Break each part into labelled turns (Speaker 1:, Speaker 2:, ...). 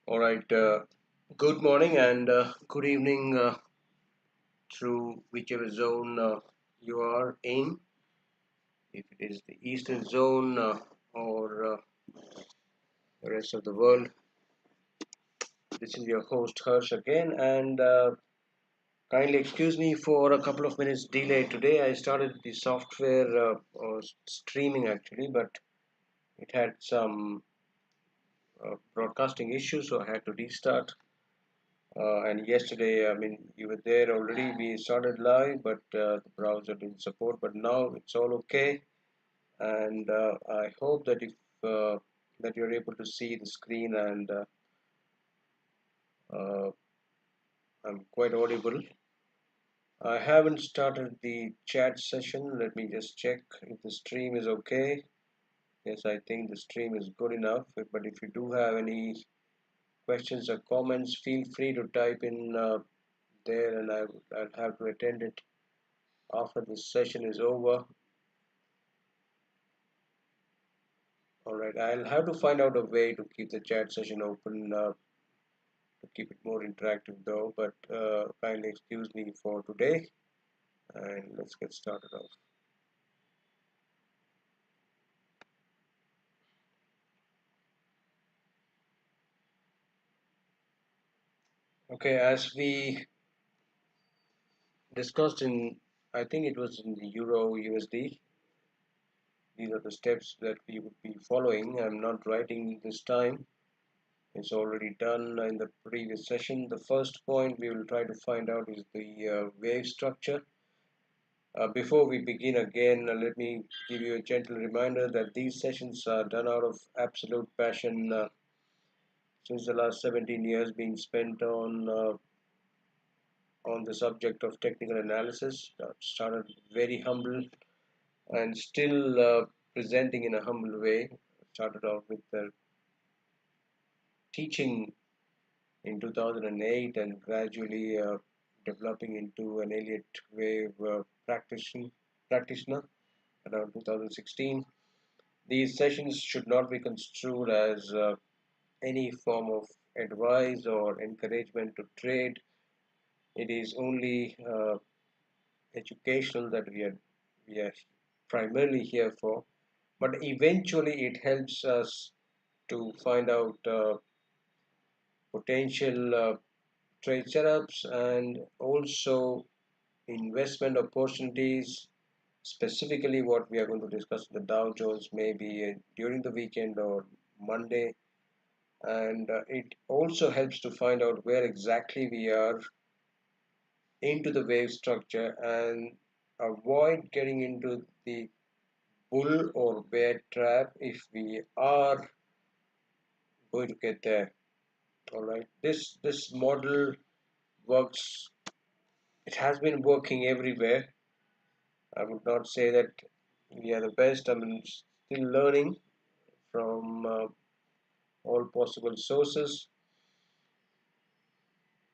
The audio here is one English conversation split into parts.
Speaker 1: All right. Good morning and good evening through whichever zone you are in. If it is the eastern zone or the rest of the world, this is your host Harsh again. And kindly excuse me for a couple of minutes delay today. I started the software or streaming actually, but it had some broadcasting issues, so I had to restart. And yesterday, I mean, you were there already. We started live, but the browser didn't support. But now it's all okay, and I hope that if that you're able to see the screen and uh, I'm quite audible. I haven't started the chat session. Let me just check if the stream is okay. Yes, I think the stream is good enough. But if you do have any questions or comments, feel free to type in there, and I'll have to attend it after this session is over. All right, I'll have to find out a way to keep the chat session open to keep it more interactive though, but kindly excuse me for today and let's get started off. Okay, as we discussed in, I think it was in the Euro USD, these are the steps that we would be following. I'm not writing this time. It's already done in the previous session. The first point we will try to find out is the wave structure. Before we begin again, let me give you a gentle reminder that these sessions are done out of absolute passion since the last 17 years being spent on the subject of technical analysis. Started very humble and still presenting in a humble way. Started off with teaching in 2008 and gradually developing into an Elliott wave practitioner around 2016. These sessions should not be construed as any form of advice or encouragement to trade. It is only educational that we are primarily here for. But eventually, it helps us to find out potential trade setups and also investment opportunities. Specifically, what we are going to discuss the Dow Jones maybe during the weekend or Monday, and it also helps to find out where exactly we are into the wave structure and avoid getting into the bull or bear trap if we are going to get there. All right, this model works. It has been working everywhere. I would not say that we are the best. I mean, still learning from all possible sources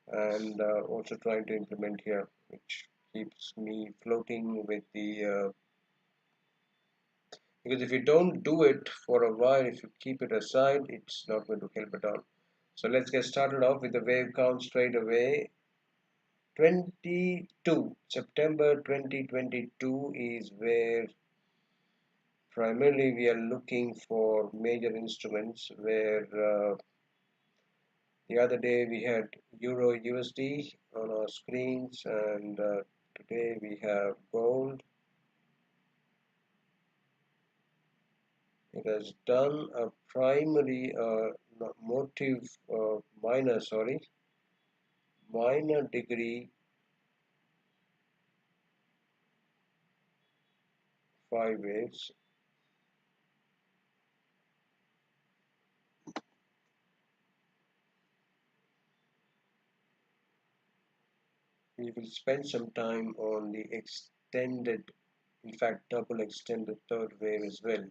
Speaker 1: and also trying to implement here, which keeps me floating with the because if you don't do it for a while, if you keep it aside, it's not going to help at all. So let's get started off with the wave count straight away. 22 September 2022 is where primarily we are looking for major instruments where the other day we had Euro USD on our screens and today we have gold. It has done a primary motive minor degree 5 waves. We will spend some time on the extended, in fact double extended third wave as well.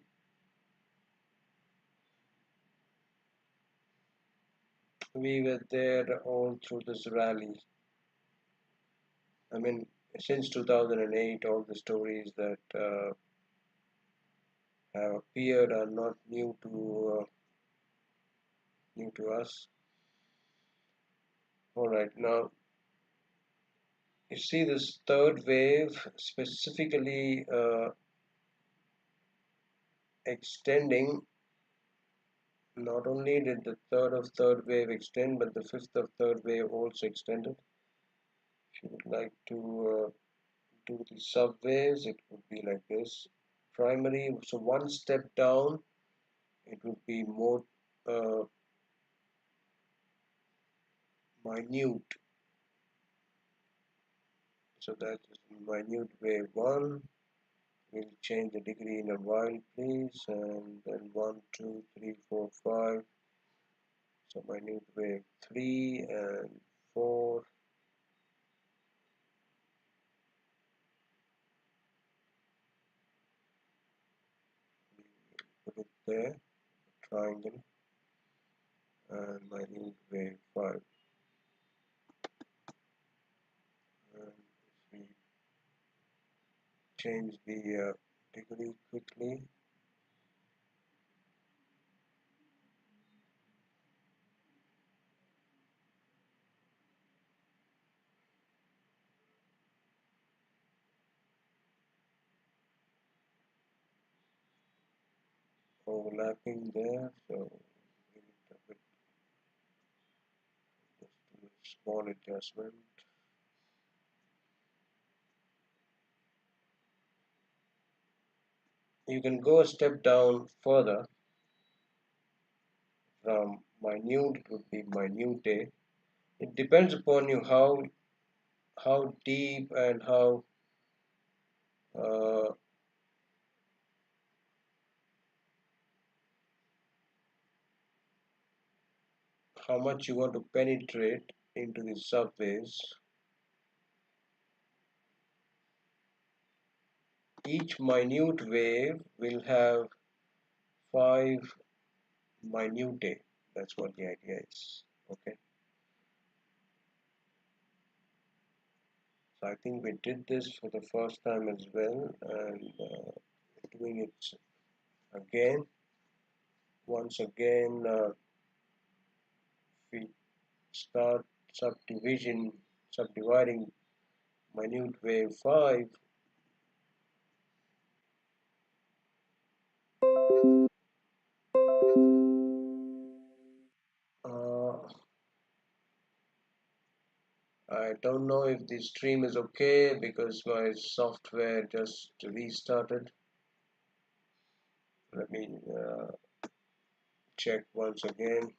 Speaker 1: We were there all through this rally. I mean, since 2008, all the stories that have appeared are not new to us. All right, now you see this third wave specifically extending. Not only did the third wave extend, but the fifth of third wave also extended. If you would like to do the subwaves, it would be like this. Primary, so one step down, it would be more uh, minute. So that is minute wave 1. We'll change the degree in a while, please. And then 1, 2, 3, 4, 5. So minute wave 3 and 4. Put it there, triangle, and minute wave 5. And if we change the degree quickly, overlapping there, so we need a bit, just do a small adjustment. You can go a step down further from minute, it would be minute. It depends upon you how deep and uh, how much you want to penetrate into the subways. Each minute wave will have 5 minute. That's what the idea is. Okay. So I think we did this for the first time as well, and doing it again. Once again, we start subdividing minute wave 5. Uh, I don't know if the stream is okay because my software just restarted. Let me check once again.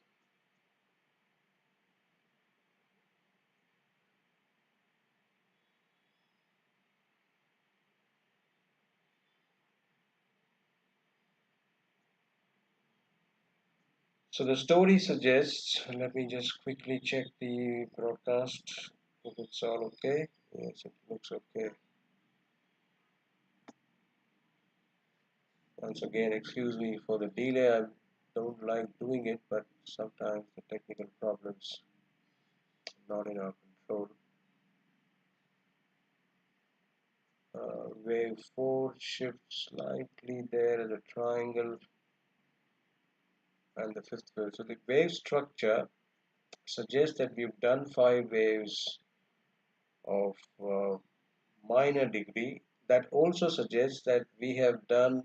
Speaker 1: So the story suggests, let me just quickly check the broadcast if it's all okay. Yes, it looks okay. Once again, excuse me for the delay. I don't like doing it, but sometimes the technical problems are not in our control. Wave 4 shifts slightly there as a triangle, and the fifth wave. So the wave structure suggests that we've done 5 waves of minor degree. That also suggests that we have done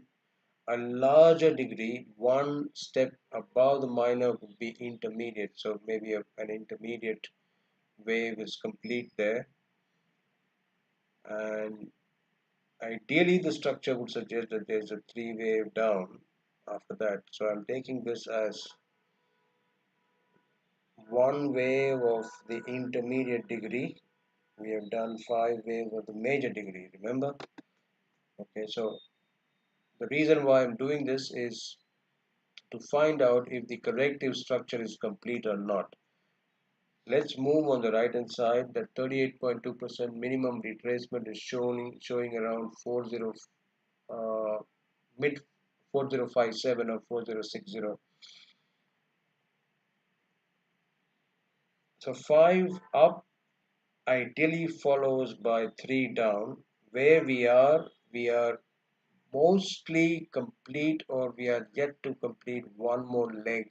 Speaker 1: a larger degree. One step above the minor would be intermediate. So maybe an intermediate wave is complete there. And ideally, the structure would suggest that there's a 3 wave down after that. So I'm taking this as one wave of the intermediate degree. We have done 5 waves of the major degree, remember? Okay, so the reason why I'm doing this is to find out if the corrective structure is complete or not. Let's move on the right hand side. That 38.2% minimum retracement is showing around 40 mid 4057 or 4060. So 5 up ideally follows by 3 down. Where we are mostly complete, or we are yet to complete one more leg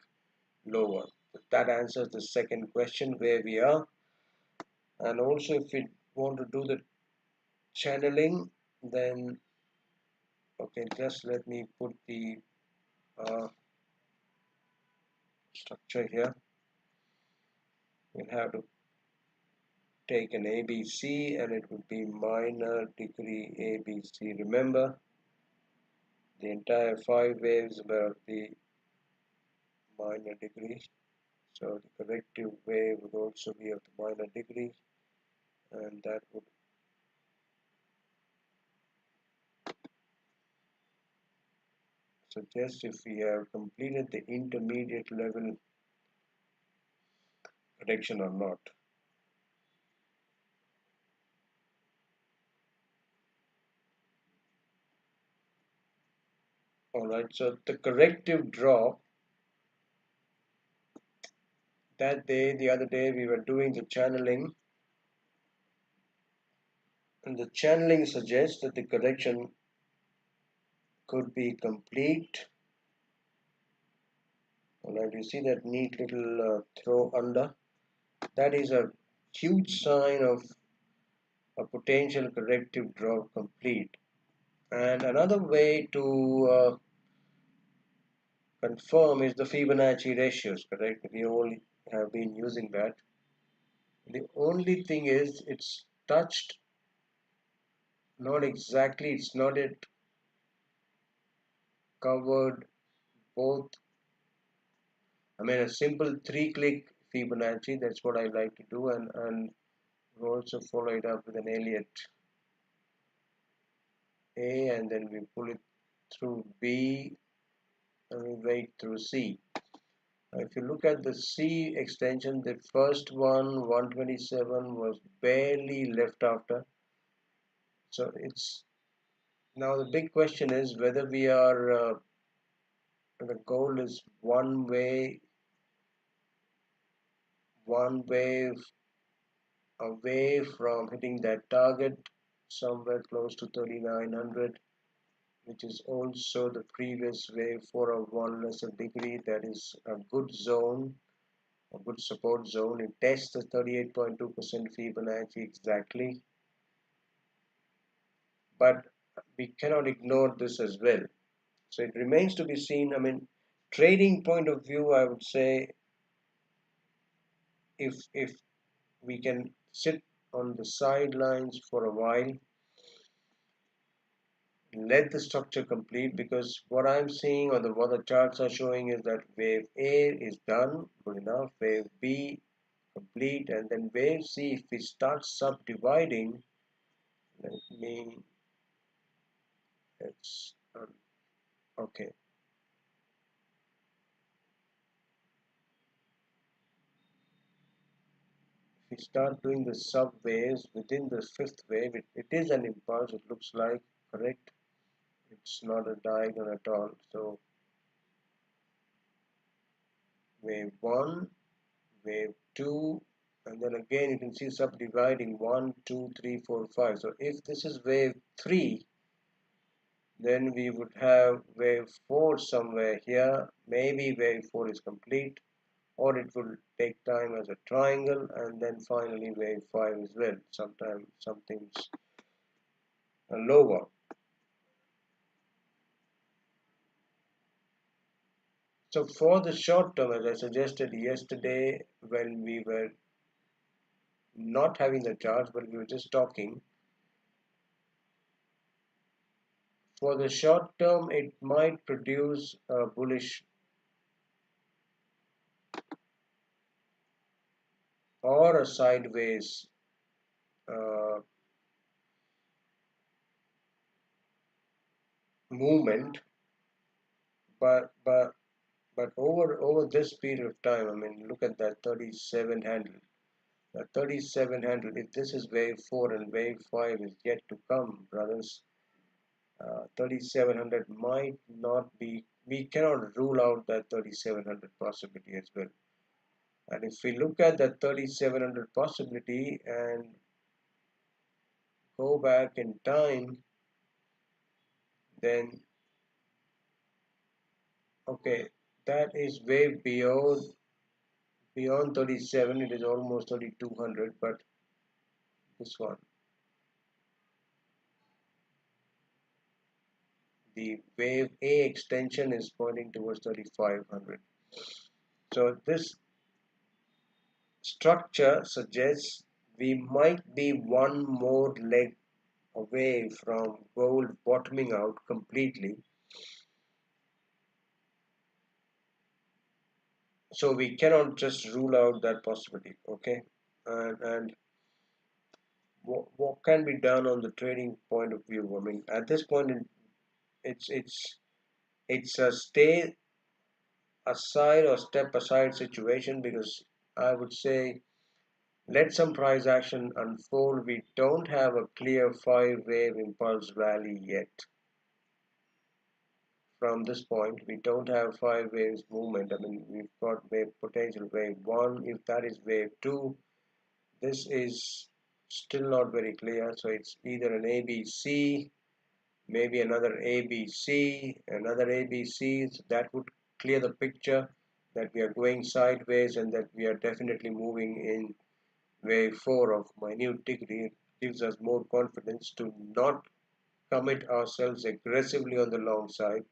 Speaker 1: lower. That answers the second question, where we are. And also if we want to do the channeling, then okay, just let me put the uh, structure here. We'll have to take an ABC and it would be minor degree ABC. Remember, the entire 5 waves were the minor degree. So the corrective wave would also be of the minor degree, and that would suggest if we have completed the intermediate level correction or not. Alright, so the corrective drop that day, the other day, we were doing the channeling, and the channeling suggests that the correction could be complete. Alright, you see that neat little throw under? That is a huge sign of a potential corrective drop complete. And another way to confirm is the Fibonacci ratios, correct? We all have been using that. The only thing is it's touched, not exactly, it's not yet covered both. I mean, a simple 3-click Fibonacci, that's what I like to do, and we also follow it up with an Elliott A, and then we pull it through B, and we wait through C. If you look at the C extension, the first one, 127, was barely left after. So it's now the big question is whether we are, the goal is one wave away from hitting that target somewhere close to 3900, which is also the previous wave for a one lesser degree. That is a good zone, a good support zone. It tests the 38.2% Fibonacci exactly, but we cannot ignore this as well. So it remains to be seen. I mean, trading point of view, I would say if we can sit on the sidelines for a while, let the structure complete, because what I'm seeing or what the charts are showing is that wave A is done, good enough, wave B complete, and then wave C, if we start subdividing, let me, it's okay. If we start doing the sub waves within the fifth wave, it is an impulse, it looks like, correct? It's not a diagonal at all. So wave 1, wave 2, and then again you can see subdividing 1, 2, 3, 4, 5. So if this is wave 3, then we would have wave 4 somewhere here. Maybe wave 4 is complete, or it will take time as a triangle, and then finally wave 5 as well. Sometimes something's lower. So for the short term, as I suggested yesterday when we were not having the charts, but we were just talking, for the short term, it might produce a bullish or a sideways uh, movement, but over this period of time, I mean, look at that 37 handle. The 37 handle. If this is wave 4 and wave 5 is yet to come, brothers, 3700 might not be. We cannot rule out that 3700 possibility as well. And if we look at that 3700 possibility and go back in time, then okay, that is way beyond 37. It is almost 3200, but this one. The wave A extension is pointing towards 3500. So this structure suggests we might be one more leg away from gold bottoming out completely. So we cannot just rule out that possibility, okay? And what can be done on the trading point of view? I mean, at this point, it's it's it's a stay aside or step aside situation, because I would say let some price action unfold. We don't have a clear five wave impulse rally yet. From this point, we don't have five waves movement. I mean, we've got wave potential wave one. If that is wave two, this is still not very clear. So it's either an ABC, maybe another ABC, another ABC. So that would clear the picture that we are going sideways and that we are definitely moving in wave 4 of minute degree. It gives us more confidence to not commit ourselves aggressively on the long side.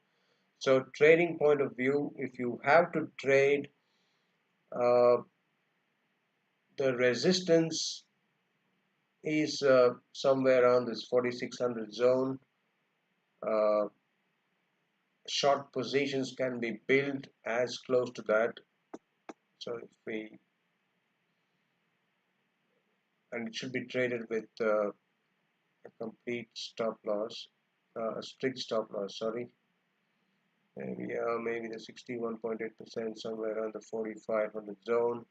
Speaker 1: So trading point of view, if you have to trade, uh, the resistance is somewhere around this 4600 zone. Uh, Short positions can be built as close to that. So if we, and it should be traded with a complete stop loss, a strict stop loss, sorry. Maybe the 61.8%, somewhere around the 4500 zone.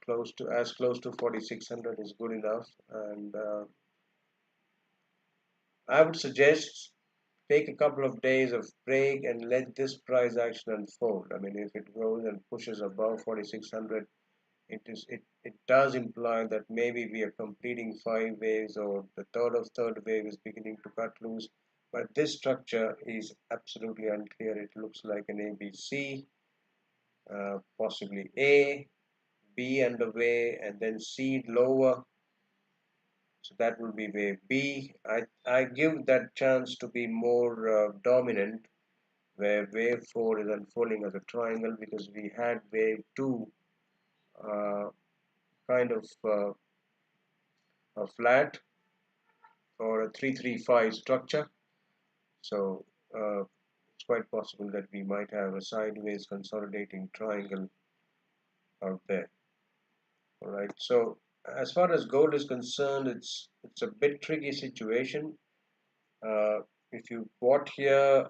Speaker 1: Close to 4600 is good enough, and I would suggest take a couple of days of break and let this price action unfold. I mean, if it goes and pushes above 4600, it does imply that maybe we are completing five waves, or the third wave is beginning to cut loose. But this structure is absolutely unclear. It looks like an ABC, possibly A, B underway, and then C lower. So that will be wave B. I give that chance to be more dominant, where wave 4 is unfolding as a triangle, because we had wave 2 uh, kind of a flat or a 335 structure. So it's quite possible that we might have a sideways consolidating triangle out there. All right. So as far as gold is concerned, it's a bit tricky situation. Uh, if you bought here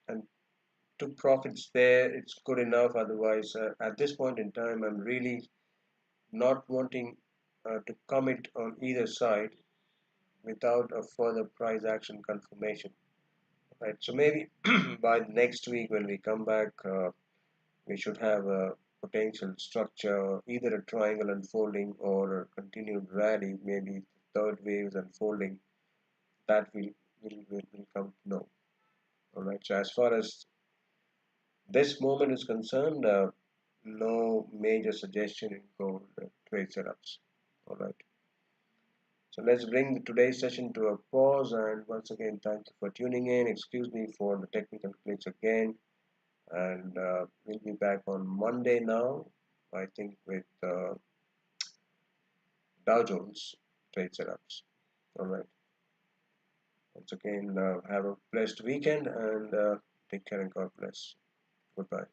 Speaker 1: and took profits there, it's good enough. Otherwise, at this point in time, I'm really not wanting to commit on either side without a further price action confirmation. Right. So maybe by next week when we come back, we should have a potential structure, either a triangle unfolding or a continued rally, maybe third waves unfolding. That will come to know. All right. So as far as this moment is concerned, no major suggestion in gold trade setups. All right. So let's bring today's session to a pause. And once again, thank you for tuning in. Excuse me for the technical glitch again. And we'll be back on Monday now, I think, with Dow Jones trade setups. All right. Once again, have a blessed weekend, and take care and God bless. Goodbye.